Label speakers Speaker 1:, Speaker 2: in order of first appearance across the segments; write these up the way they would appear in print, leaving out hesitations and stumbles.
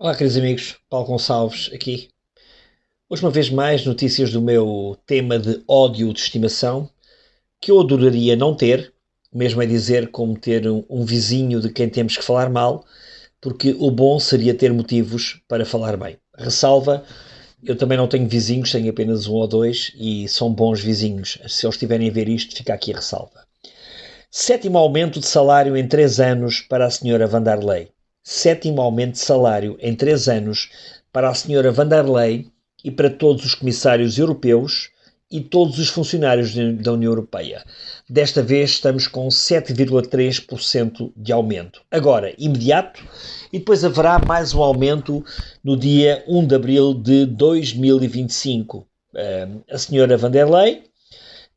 Speaker 1: Olá, queridos amigos, Paulo Gonçalves aqui. Hoje, uma vez mais, notícias do meu tema de ódio de estimação, que eu adoraria não ter, mesmo é dizer como ter um vizinho de quem temos que falar mal, porque o bom seria ter motivos para falar bem. Ressalva, eu também não tenho vizinhos, tenho apenas um ou dois, e são bons vizinhos. Se eles estiverem a ver isto, fica aqui a ressalva. Sétimo aumento de salário em 3 anos para a senhora Van der Leyen. Sétimo aumento de salário em 3 anos para a senhora Van der Leyen e para todos os comissários europeus e todos os funcionários da União Europeia. Desta vez estamos com 7,3% de aumento. Agora, imediato, e depois haverá mais um aumento no dia 1 de abril de 2025. A senhora Van der Leyen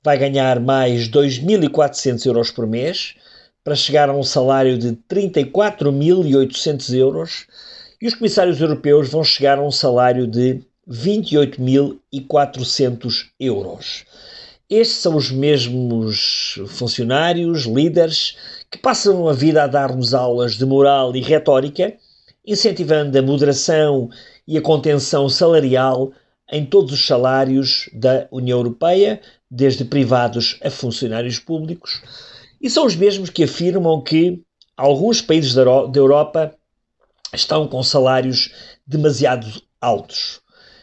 Speaker 1: vai ganhar mais 2.400 euros por mês, para chegar a um salário de 34.800 euros, e os comissários europeus vão chegar a um salário de 28.400 euros. Estes são os mesmos funcionários, líderes, que passam a vida a dar-nos aulas de moral e retórica, incentivando a moderação e a contenção salarial em todos os salários da União Europeia, desde privados a funcionários públicos, e são os mesmos que afirmam que alguns países da Europa estão com salários demasiado altos.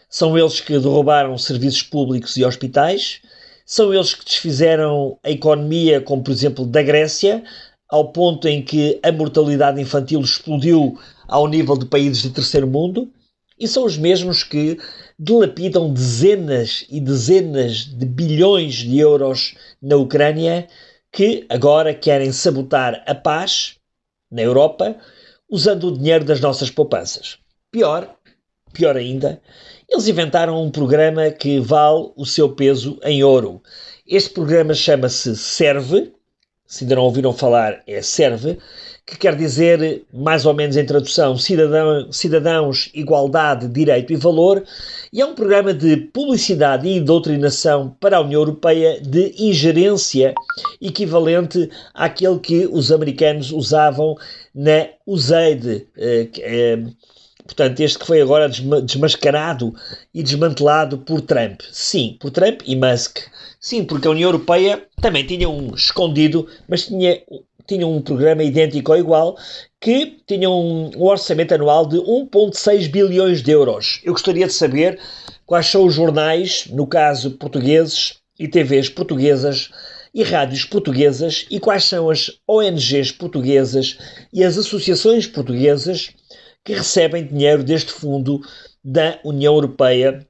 Speaker 1: São eles que derrubaram serviços públicos e hospitais, são eles que desfizeram a economia, como por exemplo da Grécia, ao ponto em que a mortalidade infantil explodiu ao nível de países de terceiro mundo, e são os mesmos que dilapidam dezenas e dezenas de bilhões de euros na Ucrânia, que agora querem sabotar a paz na Europa usando o dinheiro das nossas poupanças. Pior ainda, eles inventaram um programa que vale o seu peso em ouro. Este programa chama-se SERVE, se ainda não ouviram falar, é SERVE, que quer dizer, mais ou menos em tradução, cidadãos, igualdade, direito e valor, e é um programa de publicidade e doutrinação para a União Europeia de ingerência equivalente àquele que os americanos usavam na USAID, portanto, este que foi agora desmascarado e desmantelado por Trump. Sim, por Trump e Musk. Sim, porque a União Europeia também tinha um escondido, mas tinha um programa idêntico ou igual, que tinha um orçamento anual de 1,6 bilhões de euros. Eu gostaria de saber quais são os jornais, no caso portugueses, e TVs portuguesas, e rádios portuguesas, e quais são as ONGs portuguesas e as associações portuguesas que recebem dinheiro deste fundo da União Europeia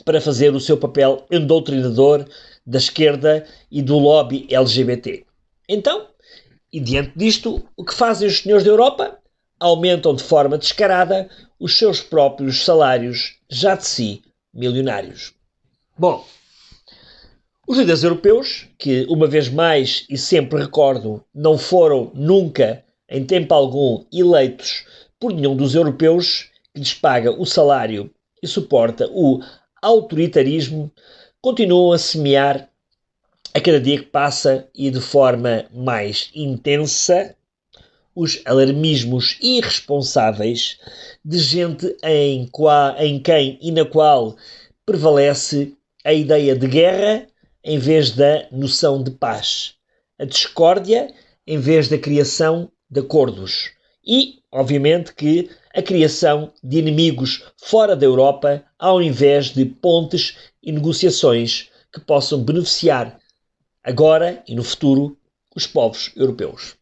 Speaker 1: para fazer o seu papel endoutrinador da esquerda e do lobby LGBT. Então, e diante disto, o que fazem os senhores da Europa? Aumentam de forma descarada os seus próprios salários, já de si milionários. Bom, os líderes europeus, que uma vez mais e sempre recordo, não foram nunca, em tempo algum, eleitos por nenhum dos europeus que lhes paga o salário e suporta o autoritarismo, continuam a semear a cada dia que passa e de forma mais intensa os alarmismos irresponsáveis de gente em quem e na qual prevalece a ideia de guerra em vez da noção de paz, a discórdia em vez da criação de acordos e, obviamente, que a criação de inimigos fora da Europa ao invés de pontes e negociações que possam beneficiar agora e no futuro os povos europeus.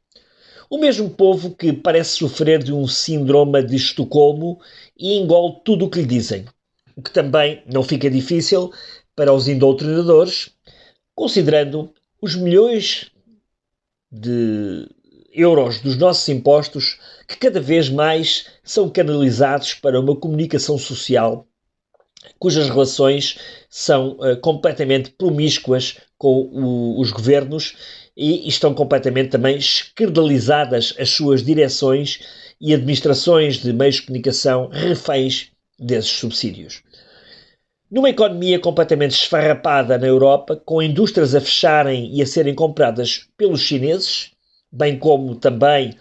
Speaker 1: O mesmo povo que parece sofrer de um síndrome de Estocolmo e engole tudo o que lhe dizem, o que também não fica difícil para os indoutrinadores, considerando os milhões de euros dos nossos impostos que cada vez mais são canalizados para uma comunicação social cujas relações são completamente promíscuas com os governos e estão completamente também escandalizadas as suas direções e administrações de meios de comunicação reféns desses subsídios. Numa economia completamente esfarrapada na Europa, com indústrias a fecharem e a serem compradas pelos chineses, bem como também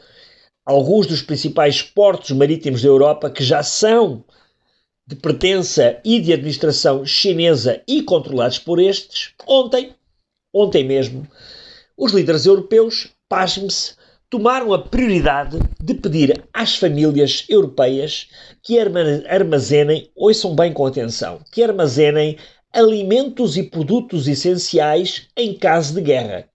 Speaker 1: alguns dos principais portos marítimos da Europa, que já são de pertença e de administração chinesa e controlados por estes, ontem mesmo, os líderes europeus, pasme-se, tomaram a prioridade de pedir às famílias europeias que armazenem, ouçam bem com atenção, que armazenem alimentos e produtos essenciais em caso de guerra.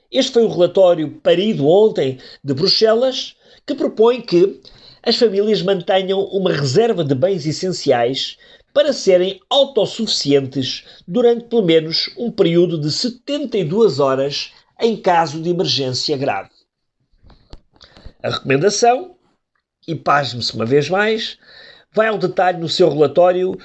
Speaker 1: Este foi o relatório parido ontem de Bruxelas, que propõe que as famílias mantenham uma reserva de bens essenciais para serem autossuficientes durante pelo menos um período de 72 horas em caso de emergência grave. A recomendação, e pasme-se uma vez mais, vai ao detalhe no seu relatório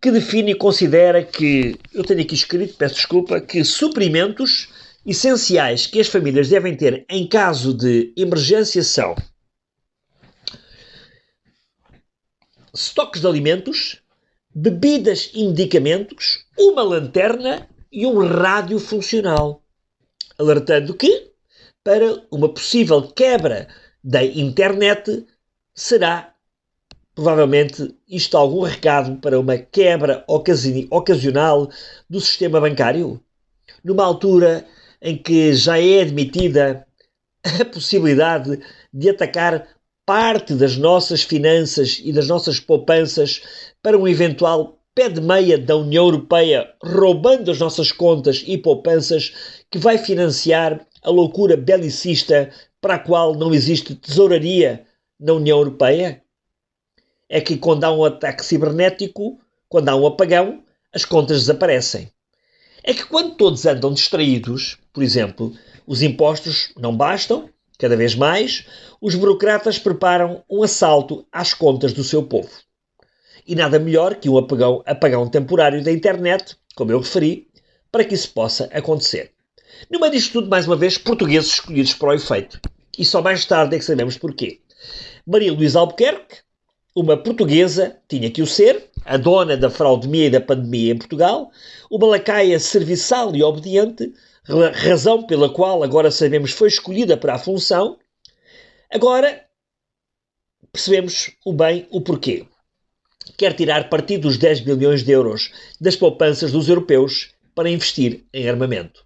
Speaker 1: que define e considera que, eu tenho aqui escrito, peço desculpa, que suprimentos essenciais que as famílias devem ter em caso de emergência são estoques de alimentos, bebidas e medicamentos, uma lanterna e um rádio funcional. Alertando que, para uma possível quebra da internet, será provavelmente isto algum recado para uma quebra ocasional do sistema bancário? Numa altura em que já é admitida a possibilidade de atacar parte das nossas finanças e das nossas poupanças para um eventual pé de meia da União Europeia, roubando as nossas contas e poupanças, que vai financiar a loucura belicista para a qual não existe tesouraria na União Europeia? É que quando há um ataque cibernético, quando há um apagão, as contas desaparecem. É que quando todos andam distraídos, por exemplo, os impostos não bastam, cada vez mais, os burocratas preparam um assalto às contas do seu povo. E nada melhor que um apagão temporário da internet, como eu referi, para que isso possa acontecer. No meio disto tudo, mais uma vez, portugueses escolhidos para o efeito. E só mais tarde é que sabemos porquê. Maria Luísa Albuquerque, uma portuguesa, tinha que o ser, a dona da fraudemia e da pandemia em Portugal, uma lacaia serviçal e obediente, razão pela qual agora sabemos foi escolhida para a função. Agora percebemos o porquê. Quer tirar partido dos 10 bilhões de euros das poupanças dos europeus para investir em armamento.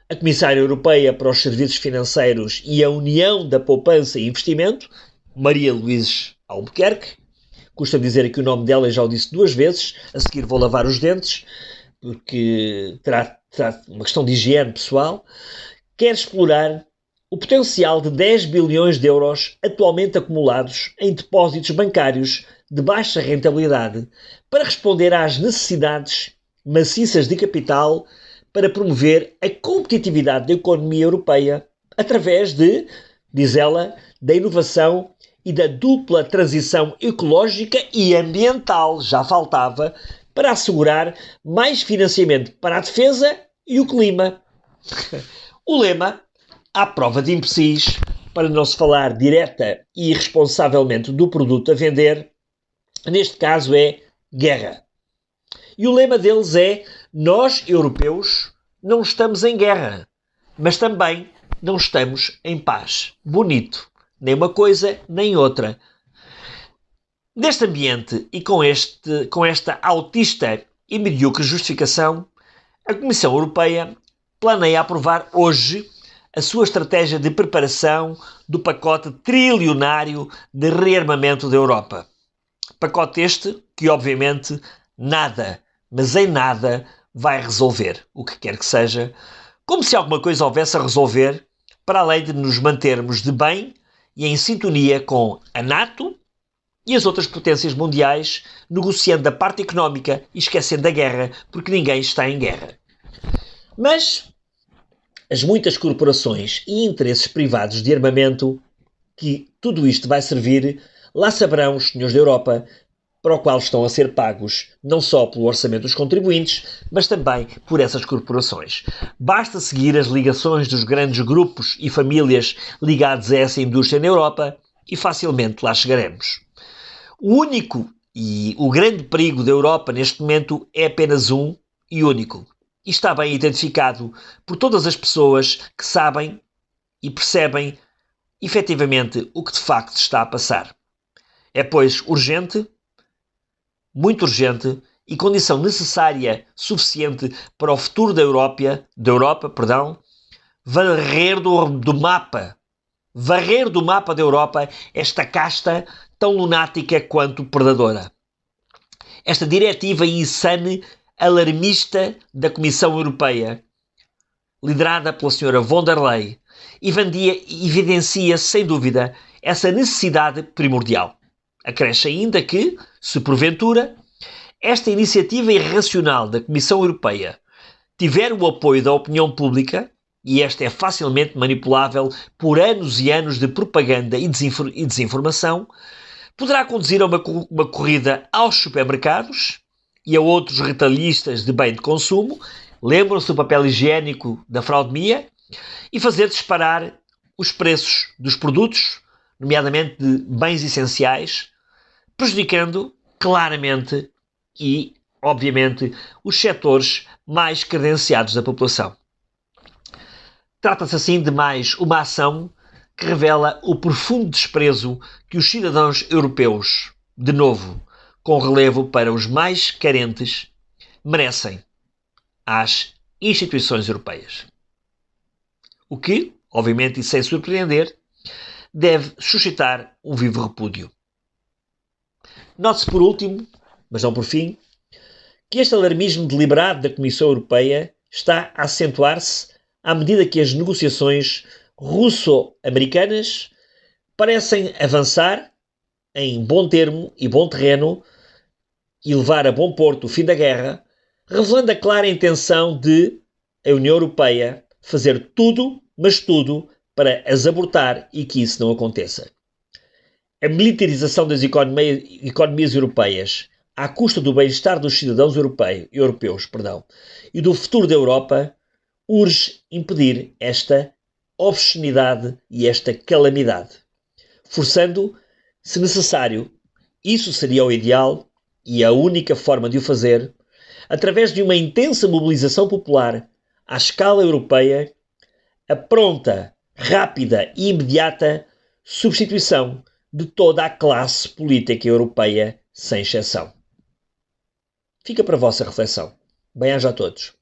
Speaker 1: A Comissária Europeia para os Serviços Financeiros e a União da Poupança e Investimento, Maria Luísa Albuquerque, custa dizer aqui o nome dela, e já o disse 2 vezes, a seguir vou lavar os dentes, porque terá uma questão de higiene pessoal, quer explorar o potencial de 10 bilhões de euros atualmente acumulados em depósitos bancários de baixa rentabilidade para responder às necessidades maciças de capital para promover a competitividade da economia europeia através de, diz ela, da inovação e da dupla transição ecológica e ambiental, já faltava, para assegurar mais financiamento para a defesa e o clima. O lema, à prova de imbecis, para não se falar direta e irresponsavelmente do produto a vender, neste caso é guerra. E o lema deles é: nós, europeus, não estamos em guerra, mas também não estamos em paz. Bonito. Nem uma coisa, nem outra. Neste ambiente e com esta autista e medíocre justificação, a Comissão Europeia planeia aprovar hoje a sua estratégia de preparação do pacote trilionário de rearmamento da Europa. Pacote este que, obviamente, nada, mas em nada, vai resolver, o que quer que seja, como se alguma coisa houvesse a resolver, para além de nos mantermos de bem e em sintonia com a NATO e as outras potências mundiais, negociando a parte económica e esquecendo a guerra, porque ninguém está em guerra. Mas as muitas corporações e interesses privados de armamento que tudo isto vai servir, lá saberão os senhores da Europa, para o qual estão a ser pagos não só pelo orçamento dos contribuintes, mas também por essas corporações. Basta seguir as ligações dos grandes grupos e famílias ligados a essa indústria na Europa e facilmente lá chegaremos. O único e o grande perigo da Europa neste momento é apenas um e único. E está bem identificado por todas as pessoas que sabem e percebem efetivamente o que de facto se está a passar. É, pois, urgente, muito urgente, e condição necessária suficiente para o futuro da Europa, varrer do mapa da Europa esta casta tão lunática quanto predadora. Esta diretiva insane, alarmista da Comissão Europeia, liderada pela senhora von der Leyen, evidencia, sem dúvida, essa necessidade primordial. Acresce ainda que, se porventura, esta iniciativa irracional da Comissão Europeia tiver o apoio da opinião pública, e esta é facilmente manipulável por anos e anos de propaganda e desinformação, poderá conduzir a uma corrida aos supermercados e a outros retalhistas de bem de consumo, lembram-se do papel higiênico da fraudemia, e fazer disparar os preços dos produtos, nomeadamente de bens essenciais, prejudicando claramente e, obviamente, os setores mais credenciados da população. Trata-se, assim, de mais uma ação que revela o profundo desprezo que os cidadãos europeus, de novo, com relevo para os mais carentes, merecem às instituições europeias. O que, obviamente e sem surpreender, deve suscitar um vivo repúdio. Note-se por último, mas não por fim, que este alarmismo deliberado da Comissão Europeia está a acentuar-se à medida que as negociações russo-americanas parecem avançar em bom termo e bom terreno e levar a bom porto o fim da guerra, revelando a clara intenção de a União Europeia fazer tudo, mas tudo, para as abortar e que isso não aconteça. A militarização das economias europeias à custa do bem-estar dos cidadãos europeus e do futuro da Europa urge impedir esta obscenidade e esta calamidade, forçando, se necessário, isso seria o ideal e a única forma de o fazer, através de uma intensa mobilização popular à escala europeia, a pronta, rápida e imediata substituição de toda a classe política europeia, sem exceção. Fica para a vossa reflexão. Bem-aja a todos.